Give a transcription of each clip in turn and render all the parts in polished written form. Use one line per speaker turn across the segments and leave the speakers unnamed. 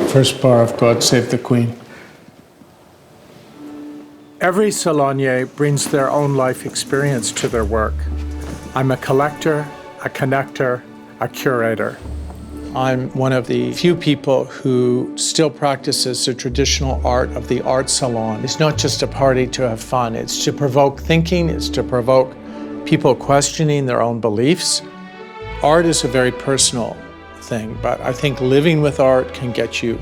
first bar of God Save the Queen.
Every salonier brings their own life experience to their work. I'm a collector, a connector, a curator. I'm one of the few people who still practices the traditional art of the art salon. It's not just a party to have fun, it's to provoke thinking, it's to provoke people questioning their own beliefs. Art is a very personal thing, but I think living with art can get you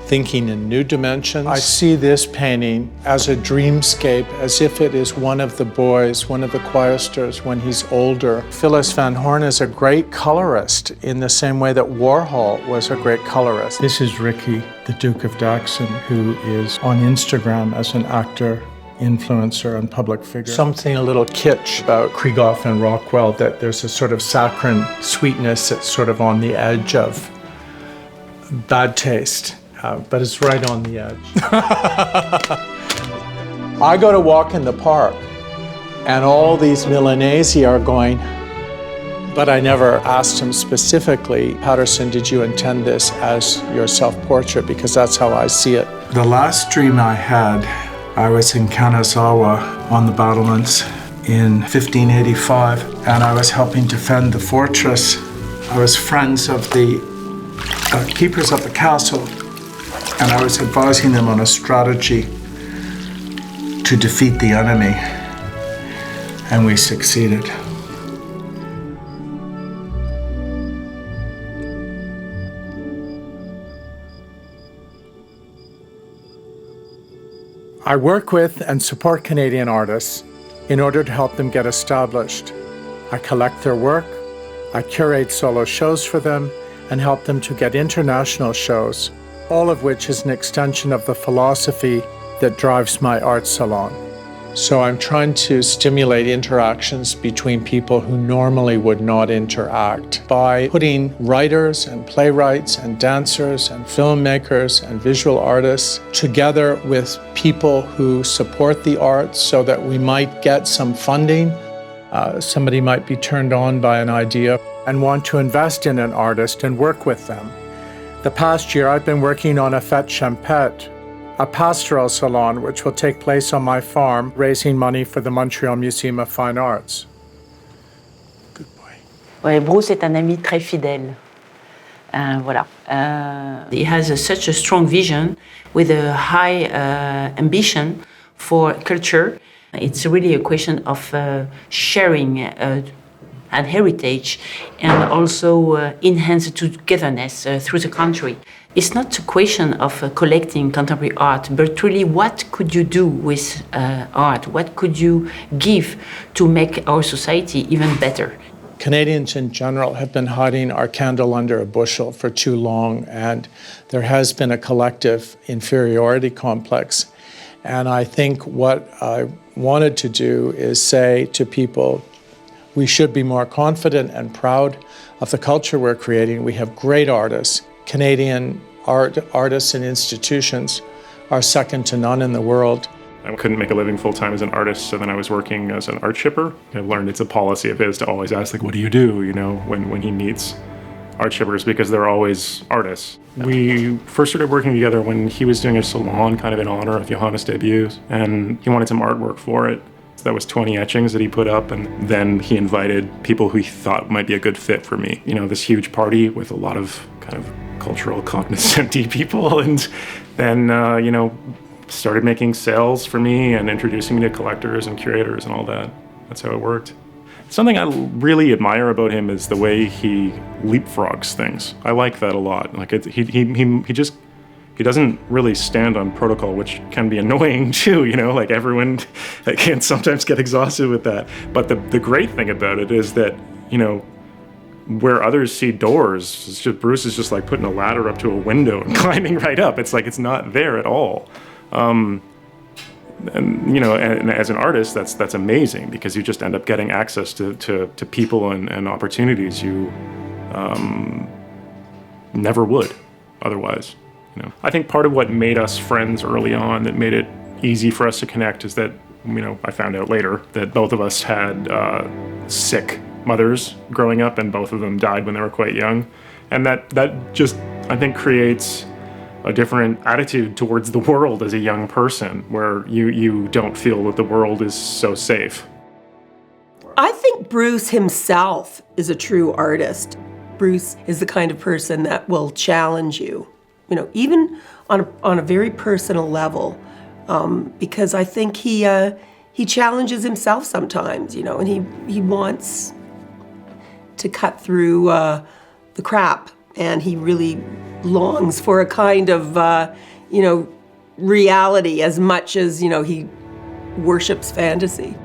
thinking in new dimensions. I see this painting as a dreamscape, as if it is one of the boys, one of the choristers when he's older. Phyllis Van Horn is a great colorist in the same way that Warhol was a great colorist. This is Ricky, the Duke of Daxon, who is on Instagram as an actor, influencer, and public figure. Something a little kitsch about Krieghoff and Rockwell, that there's a sort of saccharine sweetness that's sort of on the edge of bad taste. But it's right on the edge. I go to walk in the park, and all these Milanese are going, but I never asked him specifically, Patterson, did you intend this as your self-portrait? Because that's how I see it. The last dream I had, I was in Kanazawa on the battlements in 1585, and I was helping defend the fortress. I was friends of the keepers of the castle, and I was advising them on a strategy to defeat the enemy, and we succeeded. I work with and support Canadian artists in order to help them get established. I collect their work, I curate solo shows for them, and help them to get international shows, all of which is an extension of the philosophy that drives my art salon. So I'm trying to stimulate interactions between people who normally would not interact by putting writers and playwrights and dancers and filmmakers and visual artists together with people who support the arts so that we might get some funding. Somebody might be turned on by an idea and want to invest in an artist and work with them. The past year, I've been working on a fête champêtre, a pastoral salon which will take place on my farm, raising money for the Montreal Museum of Fine Arts. Good boy.
Ouais, Bruce est un ami très fidèle. Voilà. He has such a strong vision with a high ambition for culture. It's really a question of sharing and heritage, and also enhance togetherness through the country. It's not a question of collecting contemporary art, but really what could you do with art? What could you give to make our society even better?
Canadians in general have been hiding our candle under a bushel for too long, and there has been a collective inferiority complex. And I think what I wanted to do is say to people, we should be more confident and proud of the culture we're creating. We have great artists. Canadian artists and institutions are second to none in the world.
I couldn't make a living full-time as an artist, so then I was working as an art shipper. I've learned it's a policy of his to always ask, like, what do, you know, when he meets art shippers, because they're always artists. We first started working together when he was doing a salon kind of in honor of Johannes' debut, and he wanted some artwork for it. That was 20 etchings that he put up, and then he invited people who he thought might be a good fit for me. You know, this huge party with a lot of kind of cultural cognoscenti people, and then, you know, started making sales for me and introducing me to collectors and curators and all that. That's how it worked. Something I really admire about him is the way he leapfrogs things. I like that a lot. Like he doesn't really stand on protocol, which can be annoying too, you know, like everyone can sometimes get exhausted with that. But the great thing about it is that, you know, where others see doors, it's just, Bruce is just like putting a ladder up to a window and climbing right up. It's like, it's not there at all. And, you know, and as an artist, that's amazing, because you just end up getting access to people and opportunities you never would otherwise. You know, I think part of what made us friends early on, that made it easy for us to connect, is that, you know, I found out later that both of us had sick mothers growing up, and both of them died when they were quite young. And that just, I think, creates a different attitude towards the world as a young person, where you don't feel that the world is so safe.
I think Bruce himself is a true artist. Bruce is the kind of person that will challenge you, you know, even on a very personal level, because I think he challenges himself sometimes, you know, and he wants to cut through the crap, and he really longs for a kind of, you know, reality as much as, you know, he worships fantasy.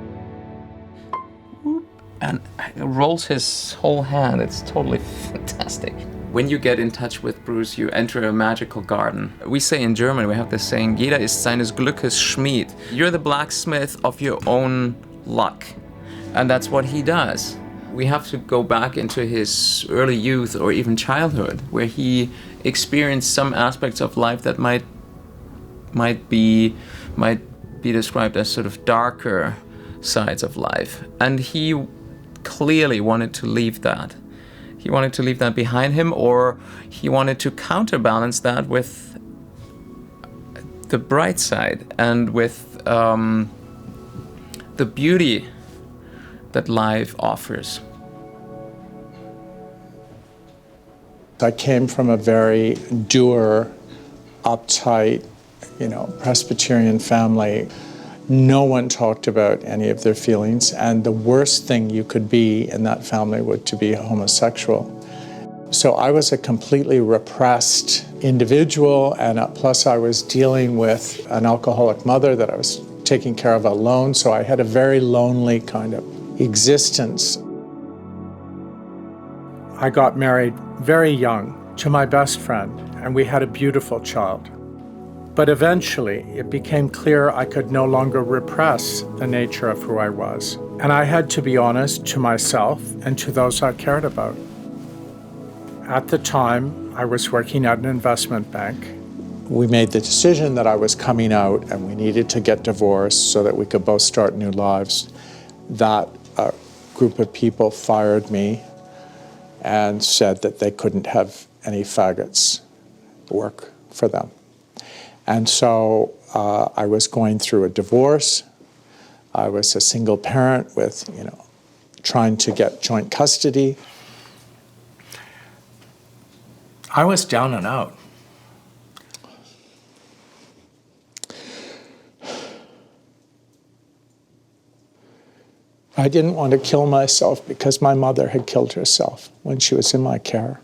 And rolls his whole hand. It's totally fantastic. When you get in touch with Bruce, you enter a magical garden. We say in German, we have this saying, jeder ist seines Glückes Schmied. You're the blacksmith of your own luck. And that's what he does. We have to go back into his early youth or even childhood, where he experienced some aspects of life that might be described as sort of darker sides of life. And he clearly wanted to leave that. He wanted to leave that behind him, or he wanted to counterbalance that with the bright side and with the beauty that life offers.
I came from a very dour, uptight, you know, Presbyterian family. No one talked about any of their feelings, and the worst thing you could be in that family would to be homosexual. So I was a completely repressed individual, and plus I was dealing with an alcoholic mother that I was taking care of alone, so I had a very lonely kind of existence. I got married very young to my best friend, and we had a beautiful child. But eventually, it became clear I could no longer repress the nature of who I was. And I had to be honest to myself and to those I cared about. At the time, I was working at an investment bank. We made the decision that I was coming out and we needed to get divorced so that we could both start new lives. That group of people fired me and said that they couldn't have any faggots work for them. And so I was going through a divorce. I was a single parent with, you know, trying to get joint custody. I was down and out. I didn't want to kill myself because my mother had killed herself when she was in my care.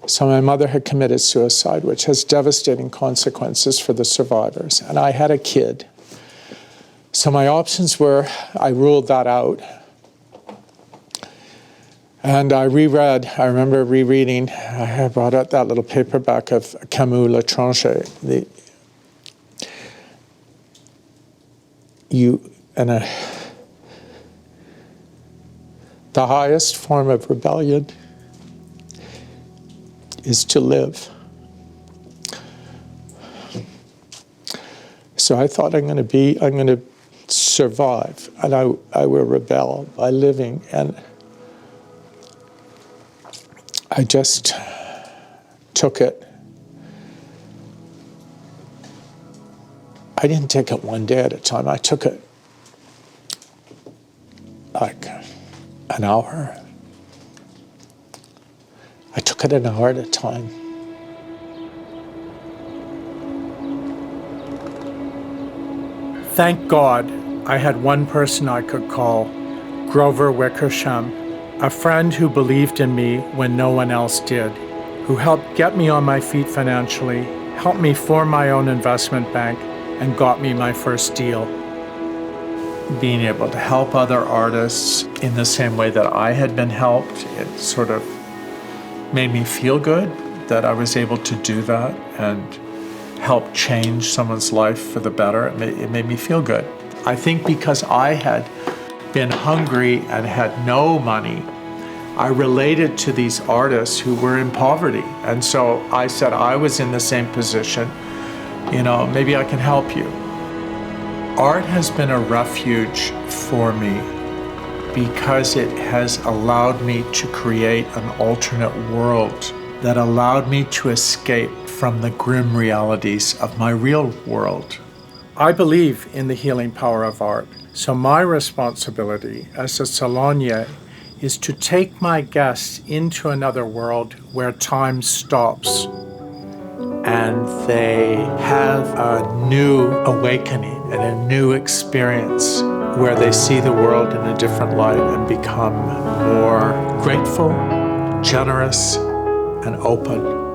So my mother had committed suicide, which has devastating consequences for the survivors. And I had a kid. So my options were, I ruled that out. And I remember rereading, I brought out that little paperback of Camus' L'Étranger. The highest form of rebellion is to live. So I thought I'm going to survive, and I will rebel by living. And I just took it. I didn't take it one day at a time. I took it like an hour. I took it an hour at a time. Thank God I had one person I could call, Grover Wickersham, a friend who believed in me when no one else did, who helped get me on my feet financially, helped me form my own investment bank, and got me my first deal. Being able to help other artists in the same way that I had been helped, it sort of made me feel good that I was able to do that and help change someone's life for the better. It made me feel good. I think because I had been hungry and had no money, I related to these artists who were in poverty. And so I said, I was in the same position, you know, maybe I can help you. Art has been a refuge for me because it has allowed me to create an alternate world that allowed me to escape from the grim realities of my real world. I believe in the healing power of art, so my responsibility as a salonier is to take my guests into another world where time stops and they have a new awakening and a new experience where they see the world in a different light and become more grateful, generous, and open.